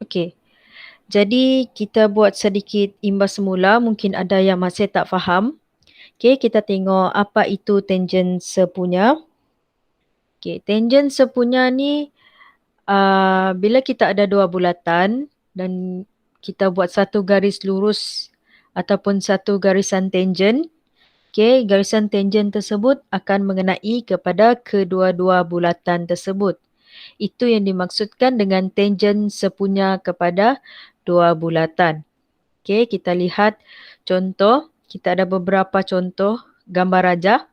Okey. Jadi kita buat sedikit imbas semula, mungkin ada yang masih tak faham. Okey, kita tengok apa itu tangen sepunya. Okey, tangen sepunya ni bila kita ada dua bulatan dan kita buat satu garis lurus ataupun satu garisan tangen, okey, garisan tangen tersebut akan mengenai kepada kedua-dua bulatan tersebut. Itu yang dimaksudkan dengan tangen sepunya kepada dua bulatan. Okey, kita lihat contoh. Kita ada beberapa contoh gambar rajah.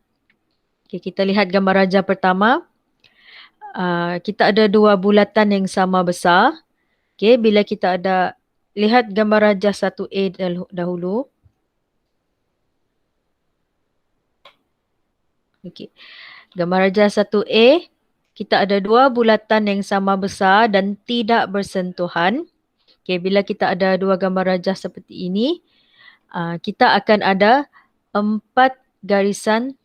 Okey, kita lihat gambar rajah pertama. Kita ada dua bulatan yang sama besar. Okey, bila kita ada lihat gambar rajah 1A dahulu. Okey. Gambar rajah 1A, kita ada dua bulatan yang sama besar dan tidak bersentuhan. Okey, bila kita ada dua gambar rajah seperti ini, kita akan ada 4 garisan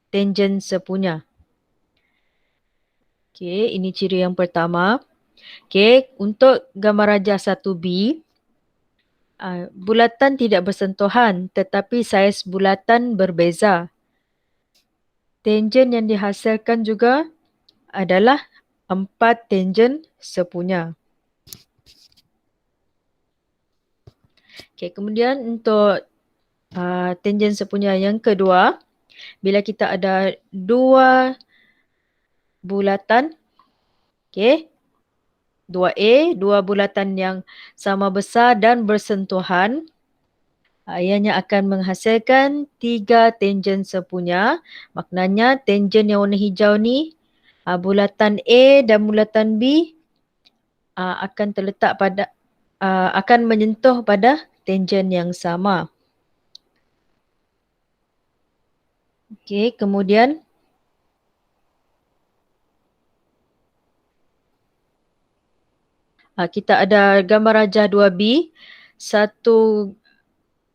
tangen sepunya. Okey, ini ciri yang pertama. Okey, untuk gambar rajah 1B, bulatan tidak bersentuhan tetapi saiz bulatan berbeza. Tangen yang dihasilkan juga adalah 4 tangen sepunya. Okey, kemudian untuk tangen sepunya yang kedua, bila kita ada dua bulatan, okey, 2A, dua bulatan yang sama besar dan bersentuhan, ianya akan menghasilkan 3 tangen sepunya. Maknanya tangen yang warna hijau ni, bulatan A dan bulatan B akan terletak pada akan menyentuh pada tangen yang sama. Okey, kemudian kita ada gambar rajah 2B, satu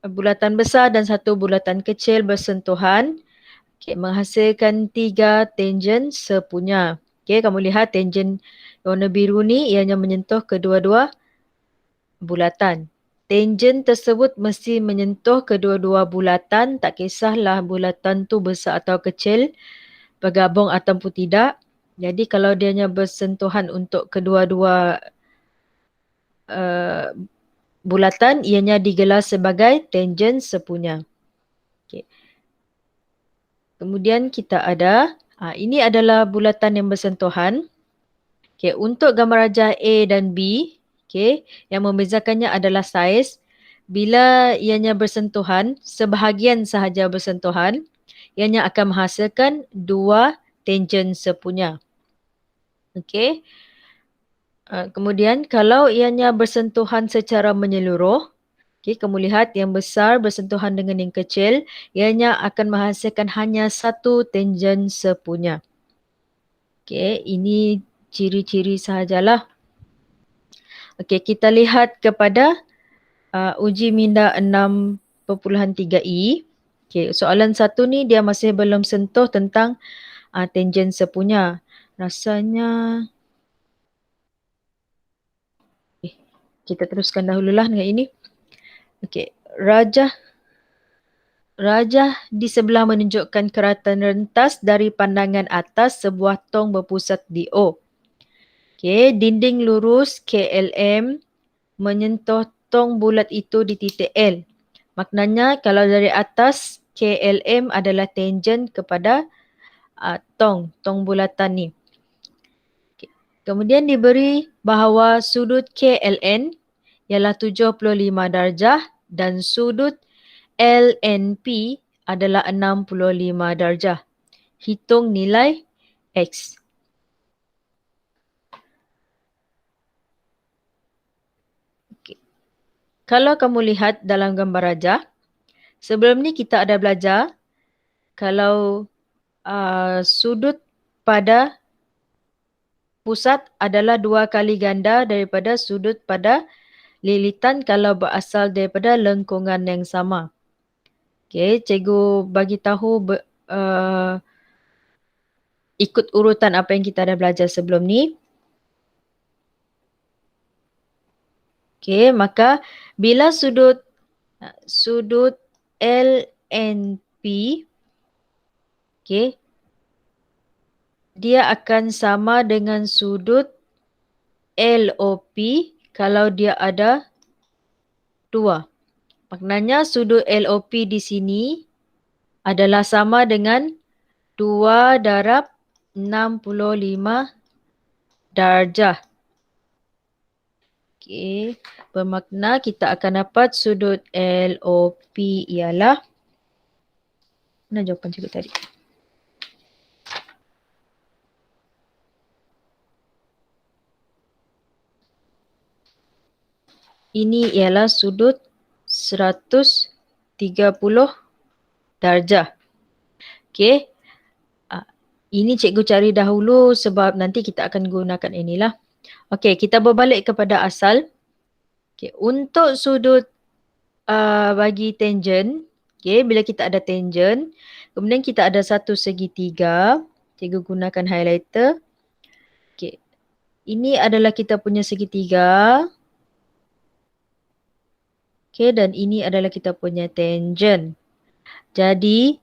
bulatan besar dan satu bulatan kecil bersentuhan. Okey, menghasilkan 3 tangen sepunya. Okey, kamu lihat tangen warna biru ni ianya menyentuh kedua-dua bulatan. Tangen tersebut mesti menyentuh kedua-dua bulatan, tak kisahlah bulatan tu besar atau kecil, bergabung ataupun tidak. Jadi kalau dianya bersentuhan untuk kedua-dua bulatan, ianya digelar sebagai tangen sepunya. Okay. Kemudian kita ada, ini adalah bulatan yang bersentuhan. Okay, untuk gambar rajah A dan B, okay, yang membezakannya adalah saiz. Bila ianya bersentuhan, sebahagian sahaja bersentuhan, ianya akan menghasilkan 2 tangen sepunya. Okay. Kemudian kalau ianya bersentuhan secara menyeluruh, okay, kamu lihat yang besar bersentuhan dengan yang kecil, ianya akan menghasilkan hanya 1 tangen sepunya. Okay, ini ciri-ciri sahajalah. Okay, kita lihat kepada uji minda 6.3i. Okay, soalan 1 ni dia masih belum sentuh tentang tangen sepunya. Rasanya kita teruskan dahululah dengan ini. Okey, rajah di sebelah menunjukkan keratan rentas dari pandangan atas sebuah tong berpusat di O. Okey, dinding lurus KLM menyentuh tong bulat itu di titik L. Maknanya kalau dari atas KLM adalah tangen kepada tong bulatan ni. Okay. Kemudian diberi bahawa sudut KLN ialah 75 darjah dan sudut LNP adalah 65 darjah. Hitung nilai X. Okay. Kalau kamu lihat dalam gambar rajah, sebelum ni kita ada belajar kalau sudut pada pusat adalah 2 kali ganda daripada sudut pada lilitan kalau berasal daripada lengkungan yang sama. Okey, cikgu bagi tahu ikut urutan apa yang kita dah belajar sebelum ni. Okey, maka bila sudut LNP, okey, dia akan sama dengan sudut LOP kalau dia ada 2. Maknanya sudut LOP di sini adalah sama dengan 2 darab 65 darjah. Okey, bermakna kita akan dapat sudut LOP ialah, mana jawapan cikgu tadi? Ini ialah sudut 130 darjah. Okey. Ini cikgu cari dahulu sebab nanti kita akan gunakan inilah. Okey, kita berbalik kepada asal. Okey, untuk sudut bagi tangent, okey, bila kita ada tangent, kemudian kita ada satu segitiga, cikgu gunakan highlighter. Okey. Ini adalah kita punya segitiga. Okey, dan ini adalah kita punya tangent. Jadi,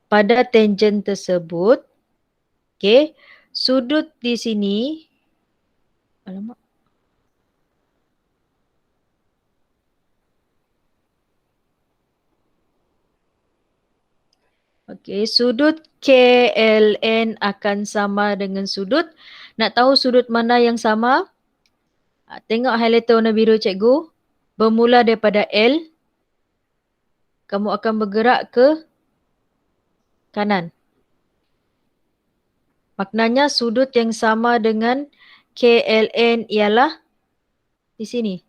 pada tangent tersebut, okey, sudut di sini, alamak. Okey, sudut KLN akan sama dengan sudut. Nak tahu sudut mana yang sama? Tengok highlighter warna biru cikgu. Bermula daripada L, kamu akan bergerak ke kanan. Maknanya sudut yang sama dengan KLN ialah di sini.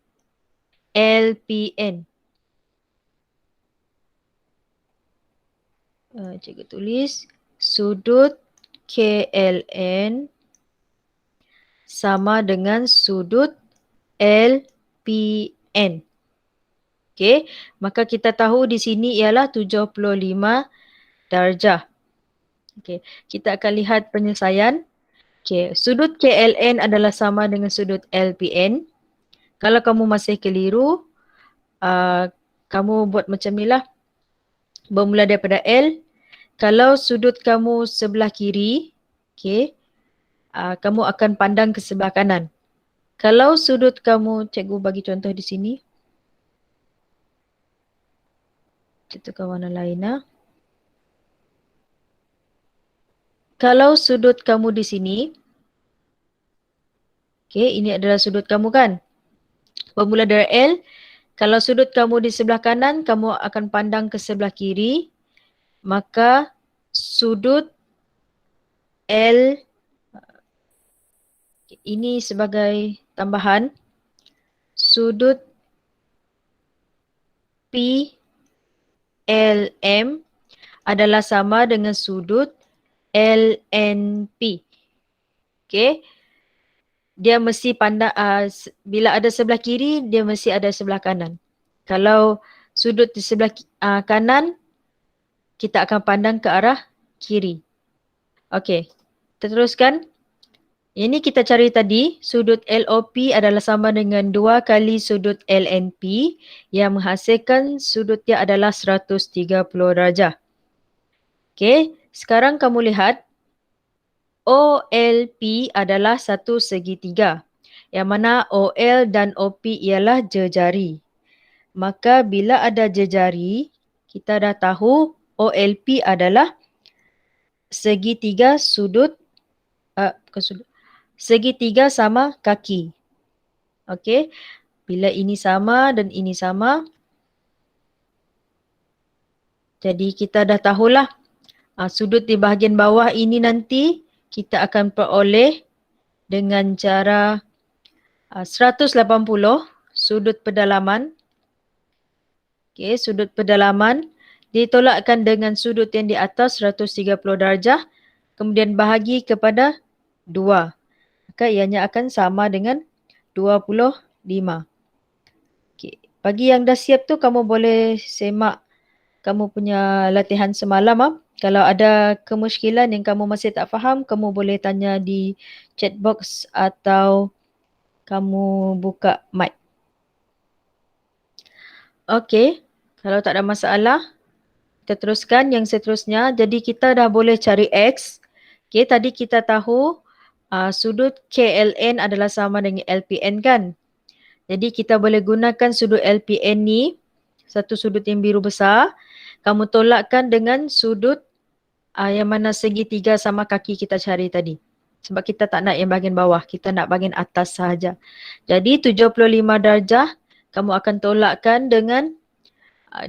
LPN. Cikgu tulis sudut KLN sama dengan sudut LPN. Okey, maka kita tahu di sini ialah 75 darjah. Okey, kita akan lihat penyelesaian. Okey, sudut KLN adalah sama dengan sudut LPN. Kalau kamu masih keliru, kamu buat macam ni lah. Bermula daripada L. Kalau sudut kamu sebelah kiri, okey, kamu akan pandang ke sebelah kanan. Kalau sudut kamu, cikgu bagi contoh di sini. Contohkan warna lain lah. Kalau sudut kamu di sini, okey, ini adalah sudut kamu kan? Bermula dari L. Kalau sudut kamu di sebelah kanan, kamu akan pandang ke sebelah kiri. Maka sudut L, ini sebagai tambahan, sudut PLM adalah sama dengan sudut LNP. Okey. Dia mesti pandang, bila ada sebelah kiri, dia mesti ada sebelah kanan. Kalau sudut di sebelah kanan, kita akan pandang ke arah kiri. Okey, kita teruskan. Ini kita cari tadi, sudut LOP adalah sama dengan 2 kali sudut LNP yang menghasilkan sudutnya adalah 130 darjah. Okey, sekarang kamu lihat OLP adalah satu segitiga yang mana OL dan OP ialah jejari. Maka bila ada jejari, kita dah tahu OLP adalah segitiga sudut, bukan sudut, segitiga sama kaki. Okey, bila ini sama dan ini sama, jadi kita dah tahulah sudut di bahagian bawah ini nanti kita akan peroleh dengan cara 180 sudut pedalaman. Okey, sudut pedalaman ditolakkan dengan sudut yang di atas 130 darjah, kemudian bahagi kepada 2. Maka ianya akan sama dengan 25. Okey, bagi yang dah siap tu kamu boleh semak kamu punya latihan semalam. Kalau ada kemusykilan yang kamu masih tak faham, kamu boleh tanya di chat box atau kamu buka mic. Okey, kalau tak ada masalah, kita teruskan yang seterusnya. Jadi kita dah boleh cari X. Okey, tadi kita tahu sudut KLN adalah sama dengan LPN kan? Jadi kita boleh gunakan sudut LPN ni, satu sudut yang biru besar, kamu tolakkan dengan sudut yang mana segitiga sama kaki kita cari tadi. Sebab kita tak nak yang bahagian bawah, kita nak bahagian atas sahaja. Jadi 75 darjah, kamu akan tolakkan dengan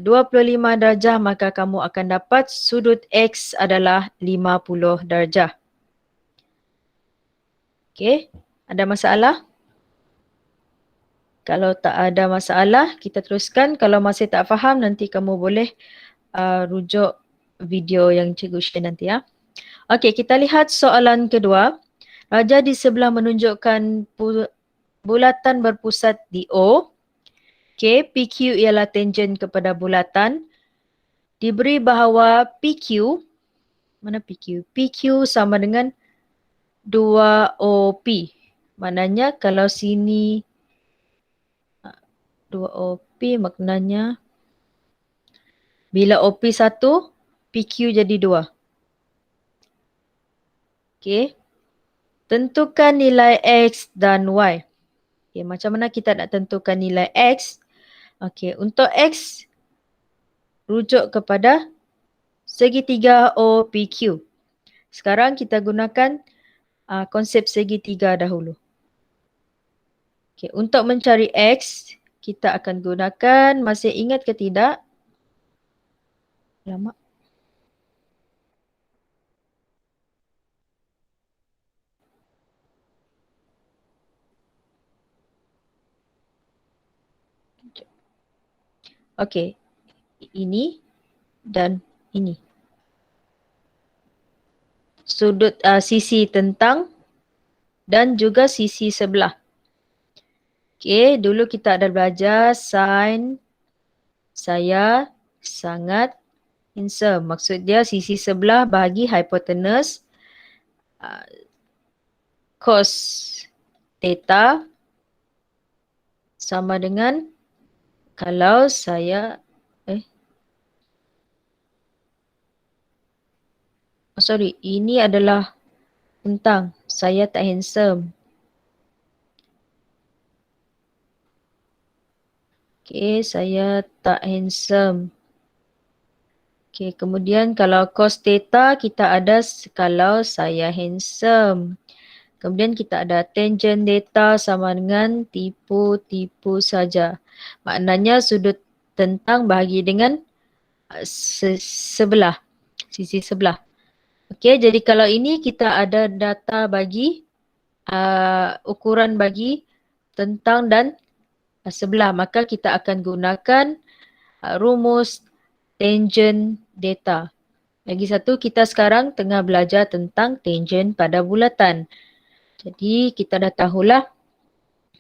25 darjah, maka kamu akan dapat sudut X adalah 50 darjah. Okey, ada masalah? Kalau tak ada masalah, kita teruskan. Kalau masih tak faham, nanti kamu boleh rujuk video yang cikgu share nanti ya. Okey, kita lihat soalan kedua. Raja di sebelah menunjukkan bulatan berpusat di O. Okey, PQ ialah tangent kepada bulatan. Diberi bahawa PQ, mana PQ? PQ sama dengan 2OP. Maknanya kalau sini 2OP maknanya bila OP 1, PQ jadi 2. Okey. Tentukan nilai X dan Y. Okey, macam mana kita nak tentukan nilai X? Okey, untuk X, rujuk kepada segitiga OPQ. Sekarang kita gunakan konsep segitiga dahulu. Okey, untuk mencari X, kita akan gunakan, masih ingat ke tidak? Lama. Okey, ini dan ini. Sudut sisi tentang dan juga sisi sebelah. Okey, dulu kita ada belajar sin saya sangat handsome. Maksud dia sisi sebelah bahagi hipotenus cos theta sama dengan kalau saya ini adalah tentang saya tak handsome. Okey, saya tak handsome. Okey, kemudian kalau cos theta kita ada kalau saya handsome. Kemudian kita ada tangent theta sama dengan tipu-tipu saja. Maknanya sudut tentang bahagi dengan sebelah, sisi sebelah. Okey, jadi kalau ini kita ada data bagi ukuran bagi tentang dan sebelah, maka kita akan gunakan rumus tangent theta. Lagi satu, kita sekarang tengah belajar tentang tangent pada bulatan. Jadi kita dah tahulah.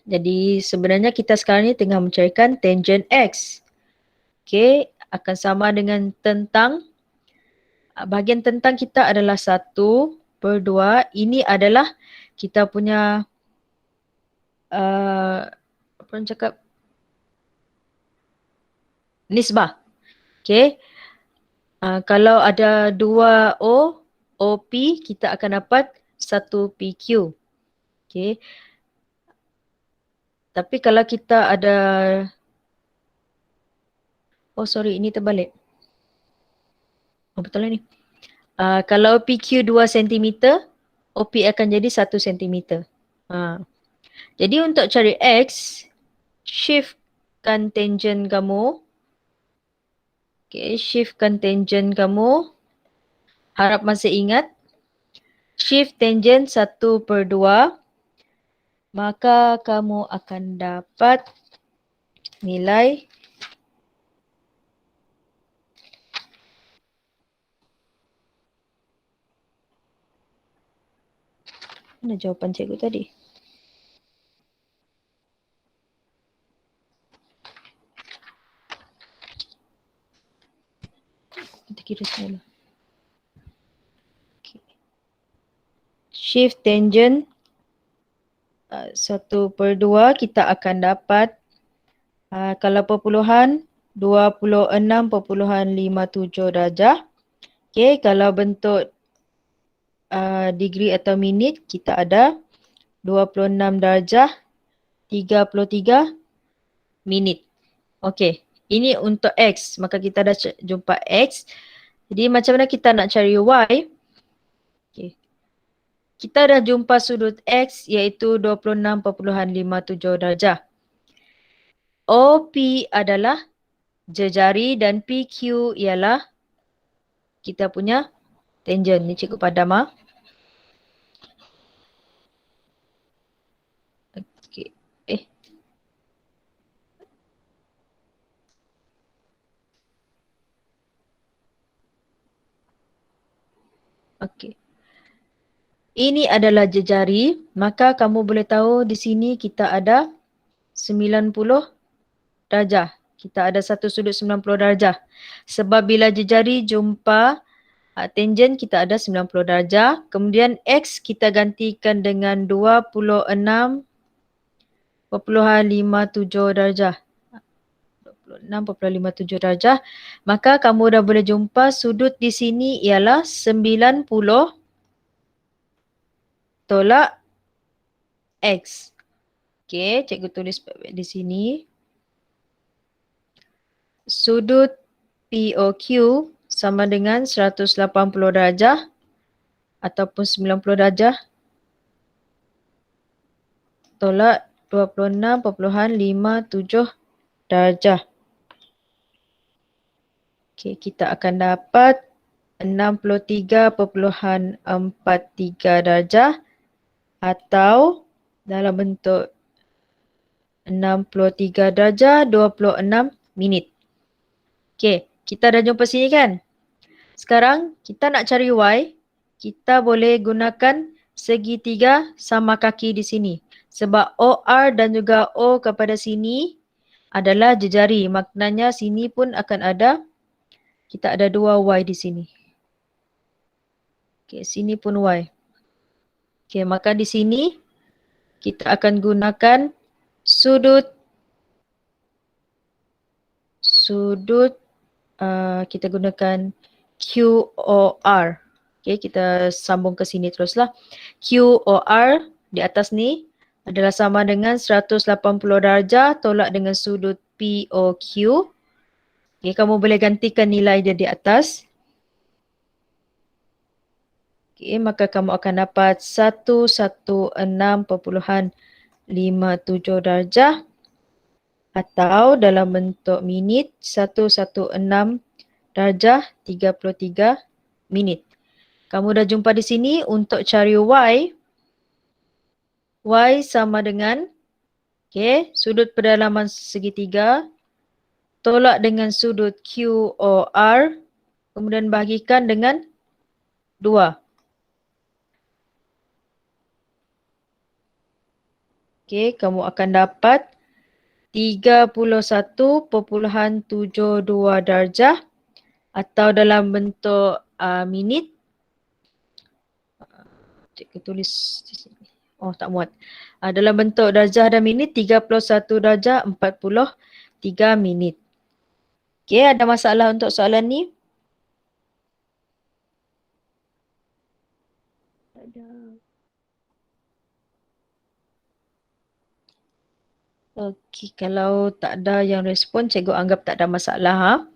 Jadi sebenarnya kita sekarang ni tengah mencarikan tangent X. Okey, akan sama dengan tentang. Bahagian tentang kita adalah 1/2. Ini adalah kita punya apa orang cakap? Nisbah. Okey. Kalau ada 2O, OP, kita akan dapat 1PQ. Okey. Tapi kalau kita ada, ini terbalik. Betul lah ni. Kalau PQ 2 cm, OP akan jadi 1 cm. Jadi untuk cari X, shiftkan tangent kamu. Okay, shiftkan tangent kamu. Harap masih ingat. Shift tangent 1/2. Maka kamu akan dapat nilai mana jawapan cikgu tadi? Kita kira semula. Okay. Shift tangent 1/2 kita akan dapat kalau perpuluhan 26.57 darjah. Okay, kalau bentuk degree atau minit, kita ada 26 darjah 33 minit. Okay, ini untuk X. Maka kita dah jumpa X. Jadi macam mana kita nak cari Y? Okay. Kita dah jumpa sudut X iaitu 26.57 darjah. OP adalah jejari dan PQ ialah kita punya tangent. Ni cikgu padam ah. Okay. Okay. Ini adalah jejari, maka kamu boleh tahu di sini kita ada 90 darjah. Kita ada satu sudut 90 darjah. Sebab bila jejari jumpa tangent kita ada 90 darjah. Kemudian X kita gantikan dengan 26.57 darjah. 26.57 darjah. Maka kamu dah boleh jumpa sudut di sini ialah 90 tolak X. Okey, cikgu tulis di sini. Sudut POQ sama dengan 180 darjah ataupun 90 darjah tolak 26.57 darjah. Okey, kita akan dapat 63.43 darjah atau dalam bentuk 63 darjah 26 minit. Okey, kita dah jumpa sini kan? Sekarang kita nak cari Y, kita boleh gunakan segitiga sama kaki di sini. Sebab OR dan juga O kepada sini adalah jejari. Maknanya sini pun akan ada, kita ada dua Y di sini. Okey, sini pun Y. Okey, maka di sini kita akan gunakan sudut kita gunakan QOR. Okey, kita sambung ke sini teruslah. QOR di atas ni adalah sama dengan 180 darjah tolak dengan sudut POQ. Okey, kamu boleh gantikan nilai dia di atas. Okey, maka kamu akan dapat 116.57 darjah atau dalam bentuk minit 116 darjah 33 minit. Kamu dah jumpa di sini untuk cari Y. Y sama dengan sudut pedalaman segitiga tolak dengan sudut QOR kemudian bahagikan dengan 2. Kamu akan dapat 31.72 darjah atau dalam bentuk minit. Cikgu tulis di sini. Oh, tak muat. Dalam bentuk darjah dan minit 31 darjah 43 minit. Okey, ada masalah untuk soalan ni? Okey, kalau tak ada yang respon, cikgu anggap tak ada masalah.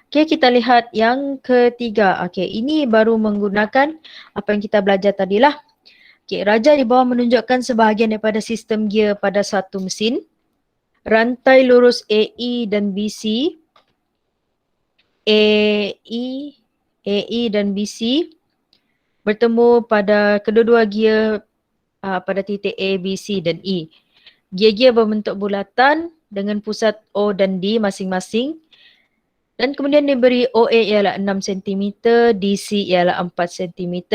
Okey, kita lihat yang ketiga. Okey, ini baru menggunakan apa yang kita belajar tadilah. Okey, raja di bawah menunjukkan sebahagian daripada sistem gear pada satu mesin. Rantai lurus AE dan BC. AE dan BC bertemu pada kedua-dua gear pada titik A, B, C dan E. Gear-gear berbentuk bulatan dengan pusat O dan D masing-masing. Dan kemudian diberi OA ialah 6 cm, DC ialah 4 cm.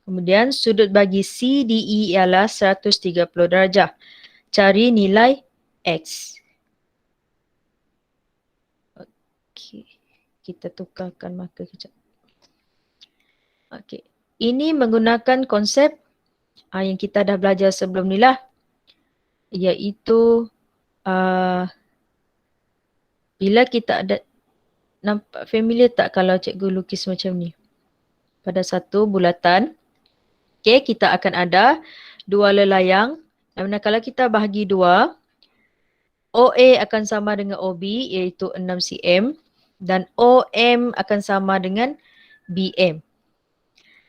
Kemudian sudut bagi CDE ialah 130 darjah. Cari nilai X. Okey, kita tukarkan marker kejap. Okey, ini menggunakan konsep yang kita dah belajar sebelum ni lah. Iaitu Bila kita ada, nampak familiar tak kalau cikgu lukis macam ni? Pada satu bulatan, okay, kita akan ada dua lelayang. Dan kalau kita bahagi dua, OA akan sama dengan OB iaitu 6 cm dan OM akan sama dengan BM.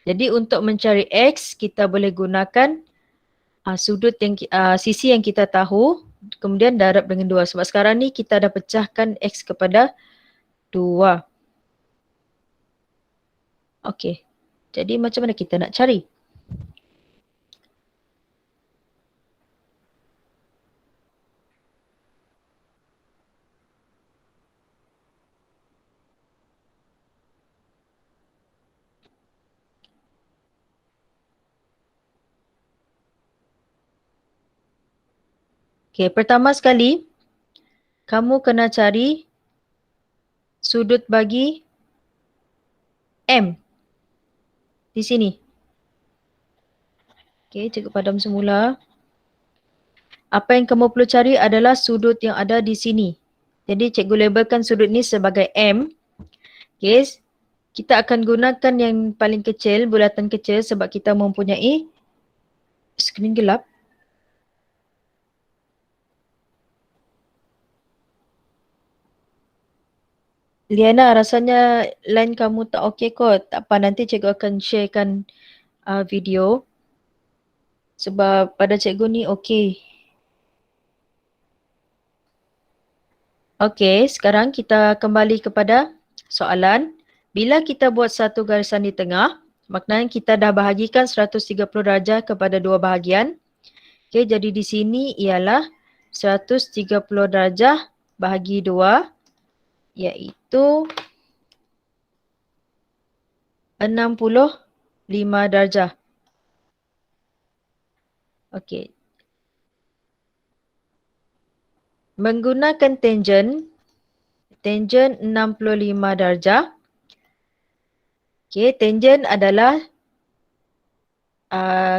Jadi untuk mencari X, kita boleh gunakan sudut yang sisi yang kita tahu, kemudian darab dengan 2. Sebab sekarang ni kita dah pecahkan X kepada 2. Okey. Jadi macam mana kita nak cari? Okey, pertama sekali kamu kena cari sudut bagi M di sini. Okey, cikgu padam semula. Apa yang kamu perlu cari adalah sudut yang ada di sini. Jadi cikgu labelkan sudut ni sebagai M. Okey, kita akan gunakan yang paling kecil, bulatan kecil sebab kita mempunyai skrin gelap. Liana, rasanya line kamu tak okey kot. Tak apa, nanti cikgu akan sharekan video. Sebab pada cikgu ni okey. Okey, sekarang kita kembali kepada soalan. Bila kita buat satu garisan di tengah, maknanya kita dah bahagikan 130 darjah kepada dua bahagian. Okey, jadi di sini ialah 130 darjah bahagi 2 iaitu 65 darjah. Okey. Menggunakan tangent 65 darjah. Okey, tangent adalah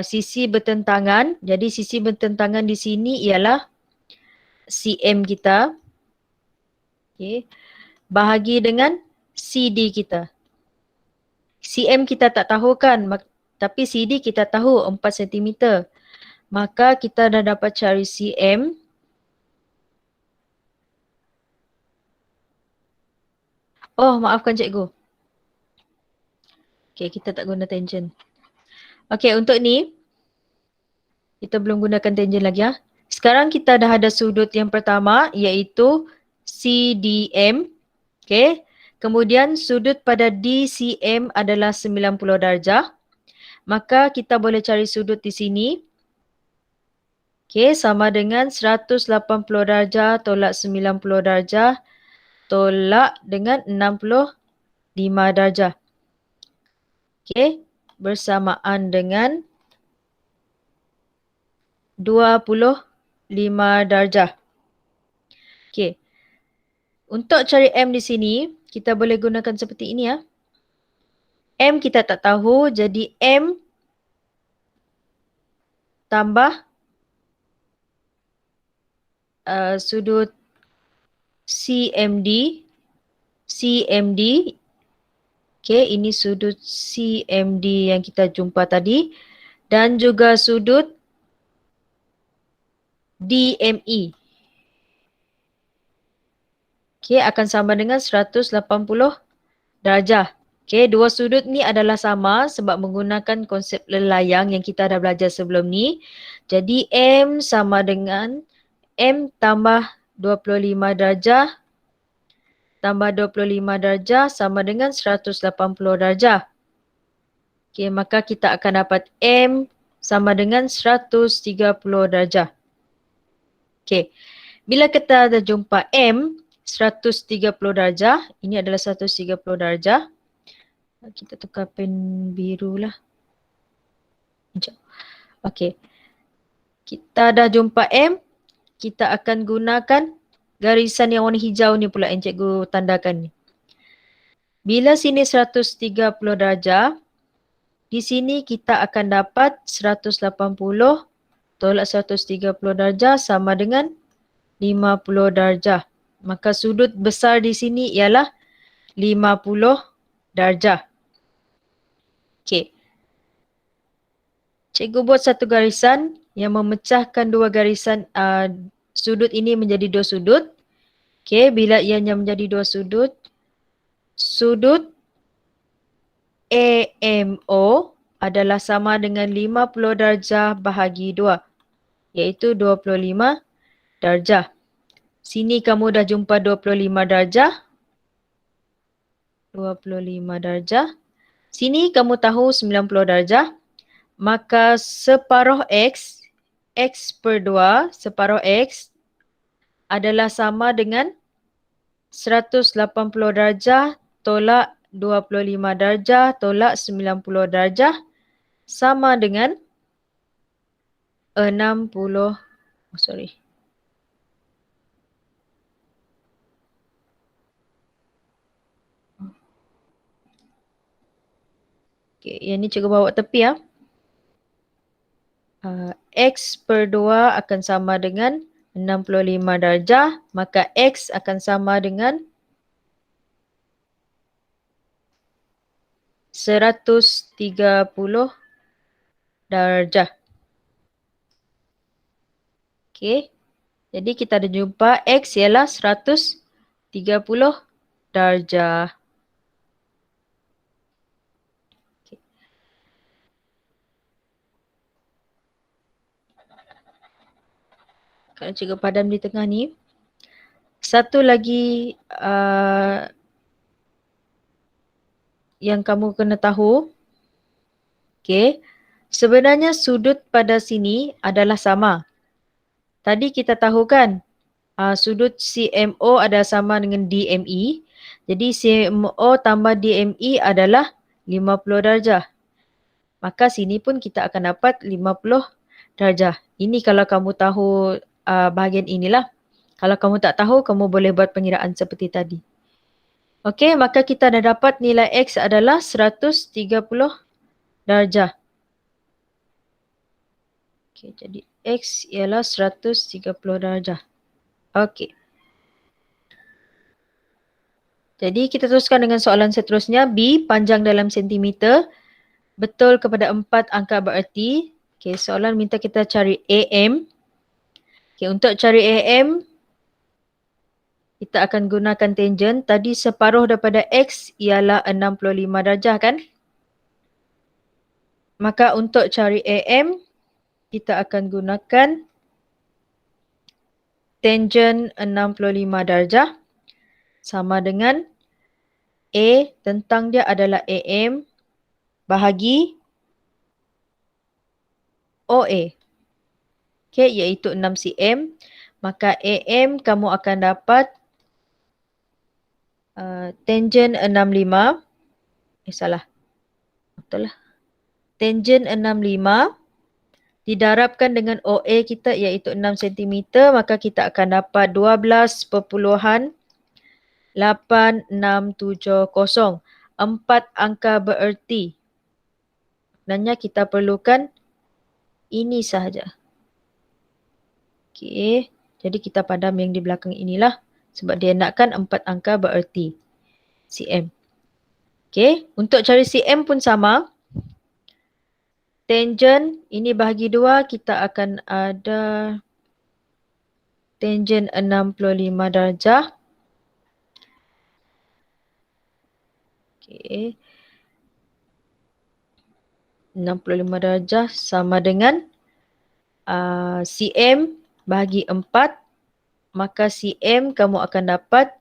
sisi bertentangan. Jadi sisi bertentangan di sini ialah CM kita. Okey. Bahagi dengan CD kita. CM kita tak tahu kan, tapi CD kita tahu 4 cm. Maka kita dah dapat cari CM. Oh, maafkan cikgu. Okey, kita tak guna tangent. Okey, untuk ni kita belum gunakan tangent lagi ya. Sekarang kita dah ada sudut yang pertama iaitu CDM. Okey. Kemudian sudut pada DCM adalah 90 darjah. Maka kita boleh cari sudut di sini. Okey, sama dengan 180 darjah tolak 90 darjah tolak dengan 65 darjah. Okey, bersamaan dengan 25 darjah. Okey. Untuk cari M di sini, kita boleh gunakan seperti ini ya. M kita tak tahu, jadi M tambah sudut CMD. Okey, ini sudut CMD yang kita jumpa tadi. Dan juga sudut DME. Okey, akan sama dengan 180 darjah. Okey, dua sudut ni adalah sama sebab menggunakan konsep lelayang yang kita dah belajar sebelum ni. Jadi M sama dengan M tambah 25 darjah tambah 25 darjah sama dengan 180 darjah. Okey, maka kita akan dapat M sama dengan 130 darjah. Okey, bila kita dah jumpa M 130 darjah, ini adalah 130 darjah. Kita tukar pen biru lah. Okey. Kita dah jumpa M. Kita akan gunakan garisan yang warna hijau ni pula yang cikgu tandakan ni. Bila sini 130 darjah, di sini kita akan dapat 180 tolak 130 darjah sama dengan 50 darjah. Maka sudut besar di sini ialah 50 darjah. Okey. Cikgu buat satu garisan yang memecahkan dua garisan sudut ini menjadi dua sudut. Okey, bila ianya menjadi dua sudut, sudut AMO adalah sama dengan 50 darjah bahagi 2, iaitu 25 darjah. Sini kamu dah jumpa 25 darjah. 25 darjah. Sini kamu tahu 90 darjah. Maka separuh X, X per 2, separuh X adalah sama dengan 180 darjah tolak 25 darjah tolak 90 darjah sama dengan 60, sorry. Okay, yang ni cikgu bawa tepi ya. X per 2 akan sama dengan 65 darjah, maka X akan sama dengan 130 darjah. Okey. Jadi kita ada jumpa X ialah 130 darjah. Okay. Kalau cikgu padam di tengah ni. Satu lagi yang kamu kena tahu. Okay. Sebenarnya sudut pada sini adalah sama. Tadi kita tahu kan sudut CMO adalah sama dengan DME. Jadi CMO tambah DME adalah 50 darjah. Maka sini pun kita akan dapat 50 darjah. Ini kalau kamu tahu bahagian inilah. Kalau kamu tak tahu, kamu boleh buat pengiraan seperti tadi. Okey, maka kita dah dapat nilai X adalah 130 darjah. Okey, jadi X ialah 130 darjah. Okey. Jadi kita teruskan dengan soalan seterusnya. B, panjang dalam sentimeter. Betul kepada 4 angka bererti. Okey, soalan minta kita cari AM. Okey, untuk cari AM, kita akan gunakan tangent. Tadi separuh daripada X ialah 65 darjah kan? Maka untuk cari AM, kita akan gunakan tangent 65 darjah sama dengan A tentang dia adalah AM bahagi OA. Okay, iaitu 6 cm. Maka AM kamu akan dapat tangent 65. Salah. Betul lah. Tangent 65 didarabkan dengan OA kita iaitu 6 cm. Maka kita akan dapat 12.8670. 4 angka bererti. Sebenarnya kita perlukan ini sahaja. Okey. Jadi kita padam yang di belakang inilah. Sebab dia nakkan 4 angka bererti. cm. Okey. Untuk cari cm pun sama. Tangent ini bahagi 2 kita akan ada tangent 65 darjah. Okey. 65 darjah sama dengan cm bahagi 4. Maka cm kamu akan dapat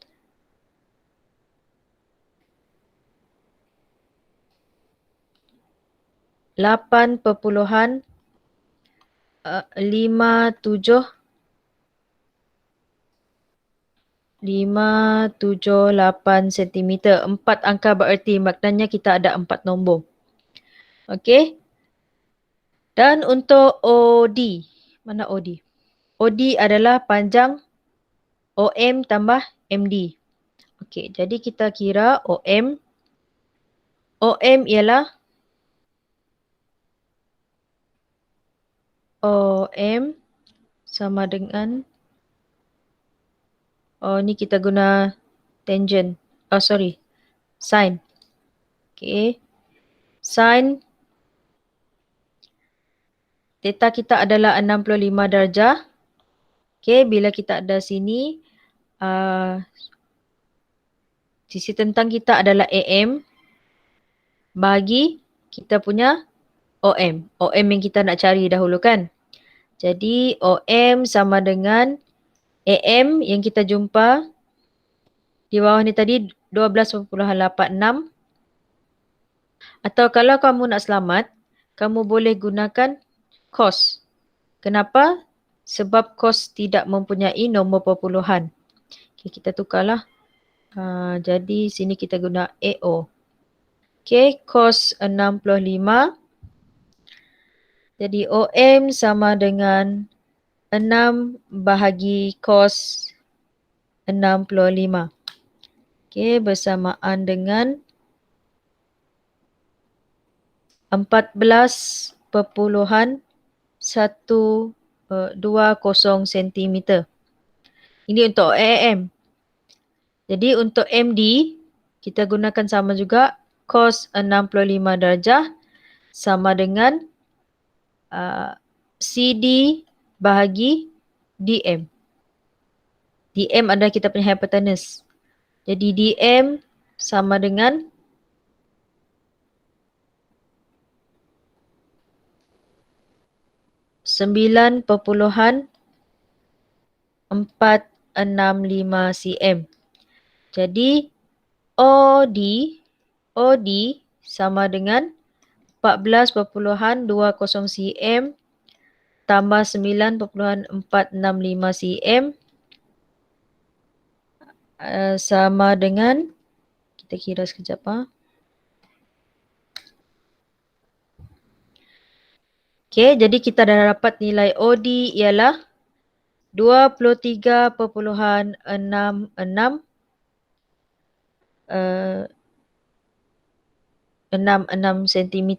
8.57 578 cm. 4 angka bererti. Maknanya kita ada 4 nombor. Okey. Dan untuk OD. Mana OD? OD adalah panjang OM tambah MD. Okey, jadi kita kira OM. OM ialah OM sama dengan Oh, ni kita guna tangent. Oh, sorry. Sin. Okay. Sin theta kita adalah 65 darjah. Okay, bila kita ada sini, sisi tentang kita adalah AM bagi kita punya OM. OM yang kita nak cari dahulu kan. Jadi OM sama dengan AM yang kita jumpa di bawah ni tadi 12.86. Atau kalau kamu nak selamat, kamu boleh gunakan cos. Kenapa? Sebab cos tidak mempunyai nombor perpuluhan. Okay, kita tukarlah. Jadi sini kita guna AO. Okay, cos 65. Jadi OM sama dengan 6 bahagi cos 65. Okay, bersamaan dengan 14.120 cm. Ini untuk AM. Jadi untuk MD, kita gunakan sama juga cos 65 darjah sama dengan CD bahagi DM. DM adalah kita punya hypotenuse. Jadi DM sama dengan 9.465 cm. Jadi OD sama dengan 14.20 cm tambah 9.465 cm sama dengan, kita kira sekejap Okay, jadi kita dah dapat nilai OD ialah 23.66 cm.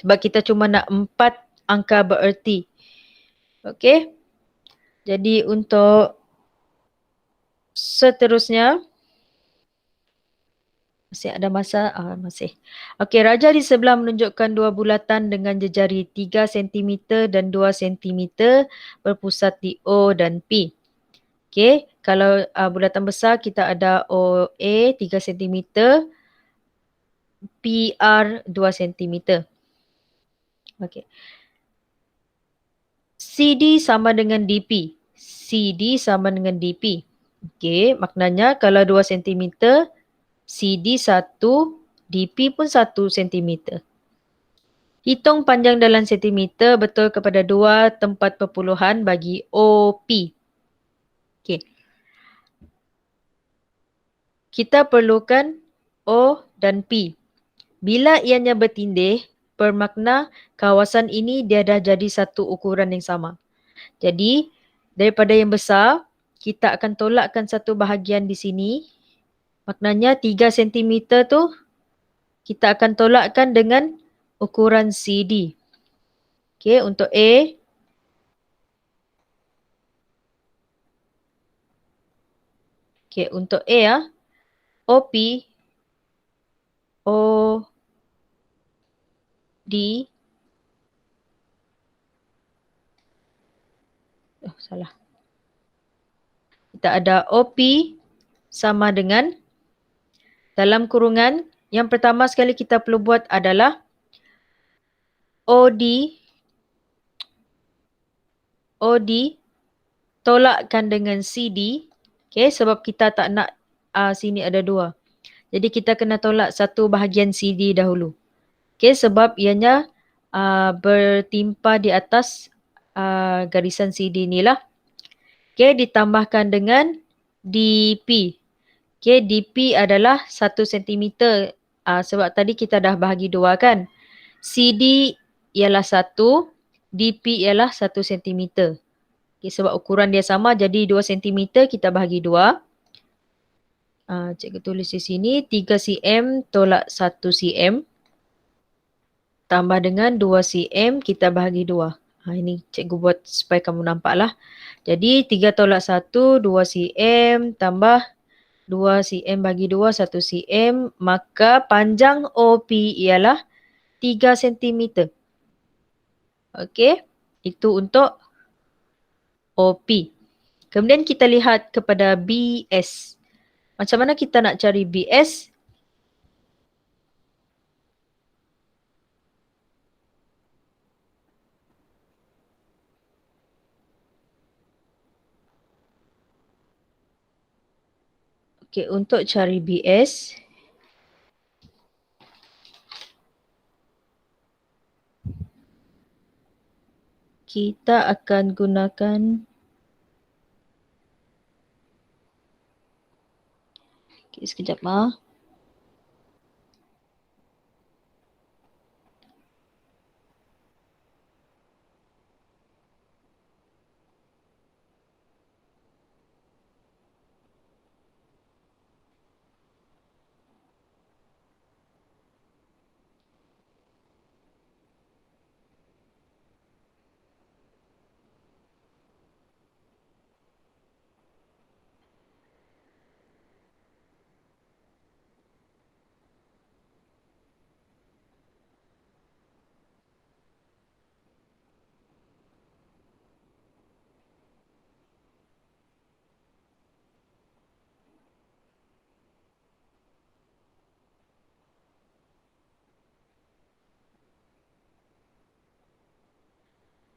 Sebab kita cuma nak 4 angka bererti. Okey. Jadi untuk seterusnya, masih ada masa? Masih. Okey, raja di sebelah menunjukkan dua bulatan dengan jejari 3 cm dan 2 cm berpusat di O dan P. Okey, kalau bulatan besar kita ada OA 3 cm, PR 2 cm. Okey. CD sama dengan DP. CD sama dengan DP. Okey, maknanya kalau 2 cm, CD 1, DP pun 1 cm. Hitung panjang dalam sentimeter betul kepada 2 tempat perpuluhan bagi OP. Okey. Kita perlukan O dan P. Bila ianya bertindih, bermakna kawasan ini dia dah jadi satu ukuran yang sama. Jadi, daripada yang besar, kita akan tolakkan satu bahagian di sini. Maknanya 3 cm tu kita akan tolakkan dengan ukuran CD. Okey, untuk A. Okey, untuk A OP OD salah. Kita ada OP sama dengan dalam kurungan yang pertama sekali kita perlu buat adalah OD tolakkan dengan CD. Okay, sebab kita tak nak sini ada 2. Jadi kita kena tolak satu bahagian CD dahulu. Okay, sebab ianya bertimpa di atas garisan CD ni lah. Okay, ditambahkan dengan DP. Okay, DP adalah 1 cm. Sebab tadi kita dah bahagi 2 kan. CD ialah 1, DP ialah 1 cm. Okay, sebab ukuran dia sama jadi 2 cm kita bahagi 2. Cikgu tulis di sini 3 cm tolak 1 cm. Tambah dengan 2 cm kita bahagi 2. Ini cikgu buat supaya kamu nampak lah. Jadi 3 tolak 1, 2 cm tambah 2 cm bagi 2, 1 cm. Maka panjang OP ialah 3 cm. Okey, itu untuk OP. Kemudian kita lihat kepada BS. Macam mana kita nak cari BS? Okey, untuk cari BS, kita akan gunakan sekejap .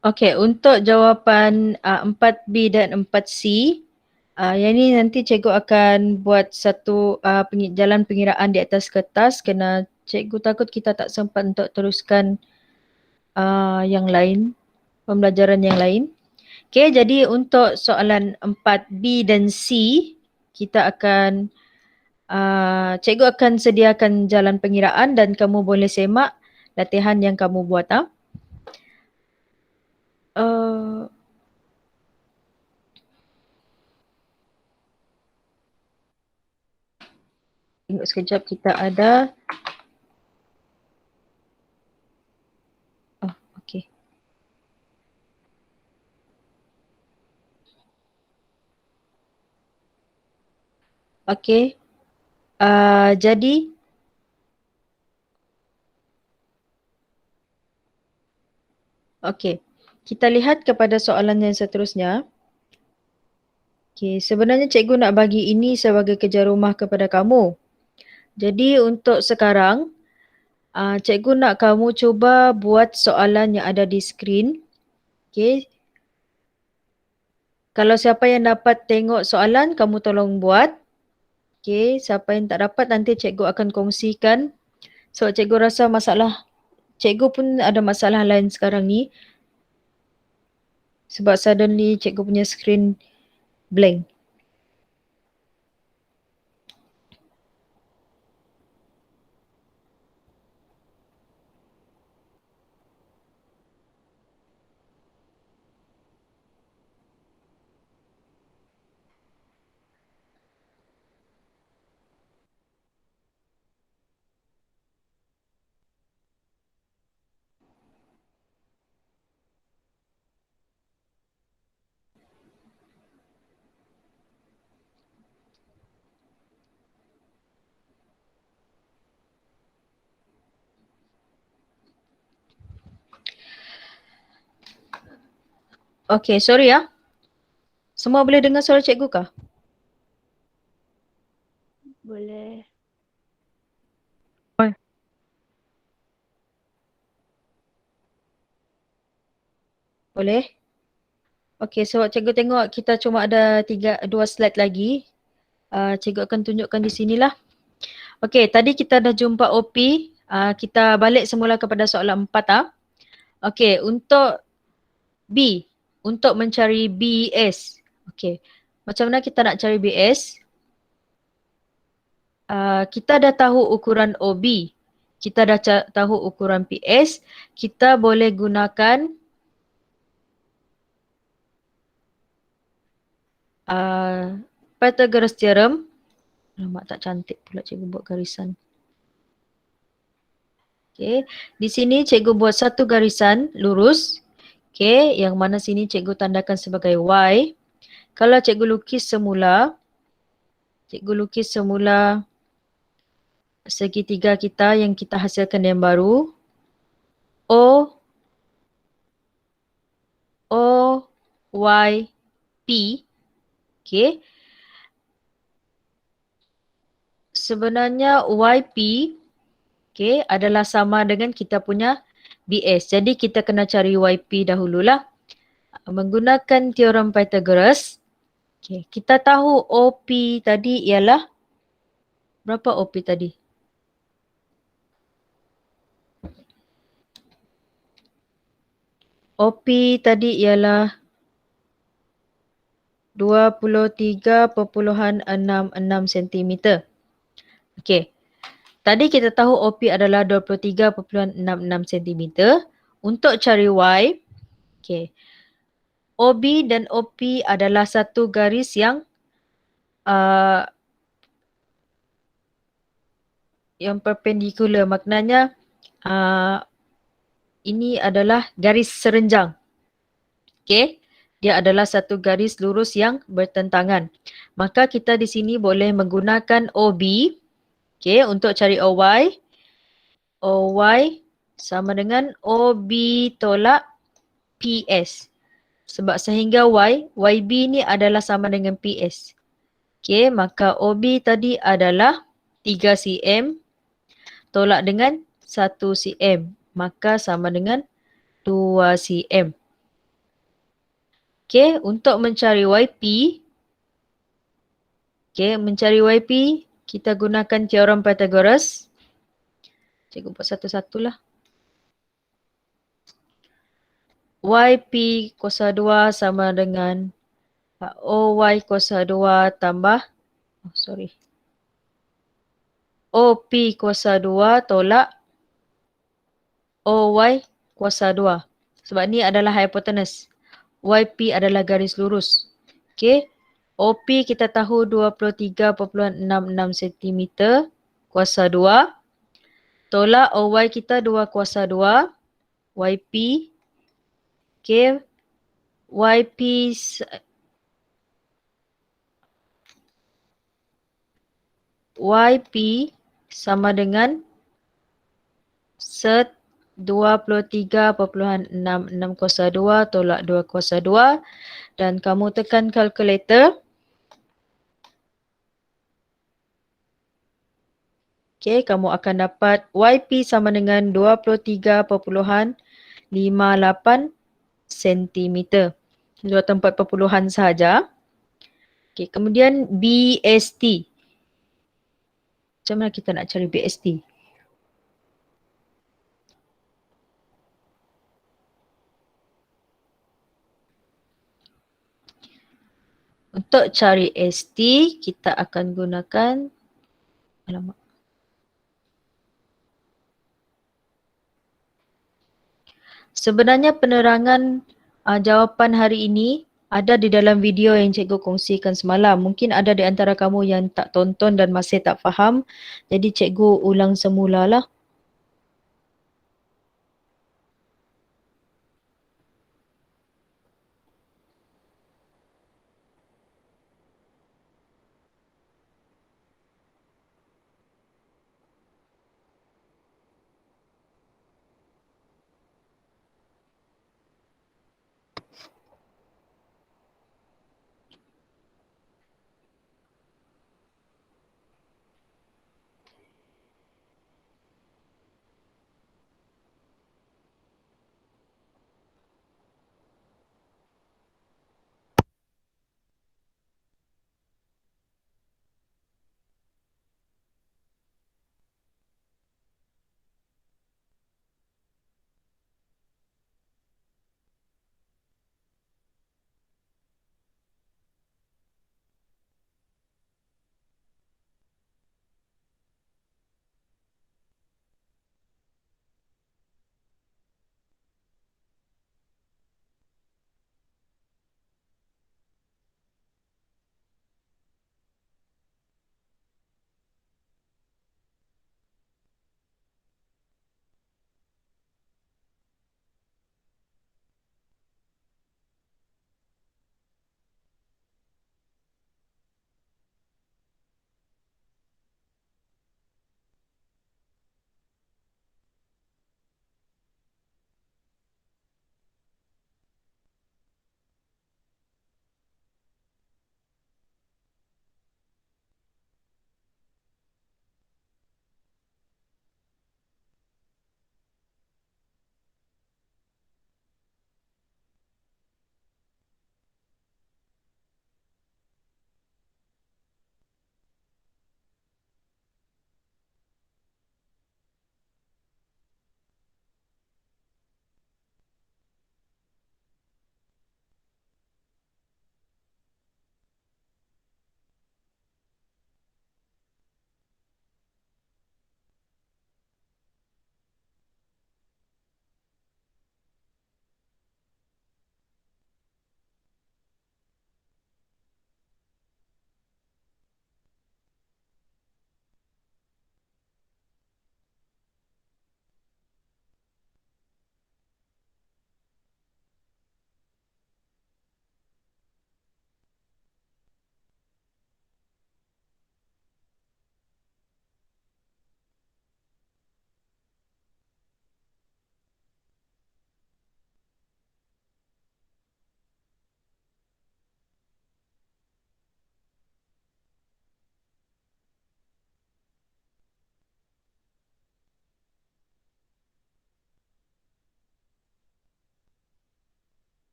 Okey, untuk jawapan 4B dan 4C, yang ni nanti cikgu akan buat satu jalan pengiraan di atas kertas kerana cikgu takut kita tak sempat untuk teruskan yang lain, pembelajaran yang lain. Okey, jadi untuk soalan 4B dan C, kita akan cikgu akan sediakan jalan pengiraan dan kamu boleh semak latihan yang kamu buat. Tengok sekejap, kita ada. Okey. Okey. Jadi okey. Kita lihat kepada soalan yang seterusnya. Okey, sebenarnya cikgu nak bagi ini sebagai kerja rumah kepada kamu. Jadi untuk sekarang, cikgu nak kamu cuba buat soalan yang ada di skrin. Okey. Kalau siapa yang dapat tengok soalan, kamu tolong buat. Okey, siapa yang tak dapat nanti cikgu akan kongsikan. So cikgu rasa cikgu pun ada masalah lain sekarang ni. Sebab suddenly cikgu punya skrin blank. Okay, sorry ya. Semua boleh dengar suara cikgu kah? Boleh. Boleh? Okay, so cikgu tengok kita cuma ada 2 slide lagi. Cikgu akan tunjukkan di sinilah. Okay, tadi kita dah jumpa OP. Kita balik semula kepada soalan 4. Okay, untuk B. Untuk mencari BS. Okay, macam mana kita nak cari BS? Kita dah tahu ukuran OB. Kita dah tahu ukuran PS. Kita boleh gunakan Pythagoras theorem. Alamak, tak cantik pula cikgu buat garisan. Okay, di sini cikgu buat satu garisan lurus. Okay, yang mana sini cikgu tandakan sebagai Y. Kalau cikgu lukis semula segitiga kita yang kita hasilkan yang baru. O, Y, P. Okay. Sebenarnya YP okay, adalah sama dengan kita punya BS. Jadi kita kena cari YP dahululah. Menggunakan teorem Pythagoras. Okay, kita tahu OP tadi ialah berapa OP tadi? OP tadi ialah 23.66 cm. Okey. Tadi kita tahu OP adalah 23.66 cm. Untuk cari Y, okey. OB dan OP adalah satu garis yang perpendicular. Maknanya ini adalah garis serenjang. Okey. Dia adalah satu garis lurus yang bertentangan. Maka kita di sini boleh menggunakan OB. Okey, untuk cari OY. OY sama dengan OB tolak PS. Sebab sehingga YB ni adalah sama dengan PS. Okey, maka OB tadi adalah 3 cm tolak dengan 1 cm. Maka sama dengan 2 cm. Okey, untuk mencari YP. Okey, mencari YP, kita gunakan teorem Pythagoras. Cikgu buat satu-satulah. YP kuasa 2 sama dengan OY kuasa 2 tambah, OP kuasa 2 tolak OY kuasa 2. Sebab ni adalah hypotenuse. YP adalah garis lurus. Okey. OP kita tahu 23.66 cm kuasa 2. Tolak OY kita 2 kuasa 2. YP. Okey. YP sama dengan 23.66 kuasa 2 tolak 2 kuasa 2 dan kamu tekan kalkulator. Okey, kamu akan dapat YP sama dengan 23.58 cm. Dua tempat perpuluhan sahaja. Okey, kemudian BST. Macam mana kita nak cari BST? Untuk cari ST, kita akan gunakan sebenarnya penerangan jawapan hari ini ada di dalam video yang cikgu kongsikan semalam. Mungkin ada di antara kamu yang tak tonton dan masih tak faham. Jadi cikgu ulang semula lah.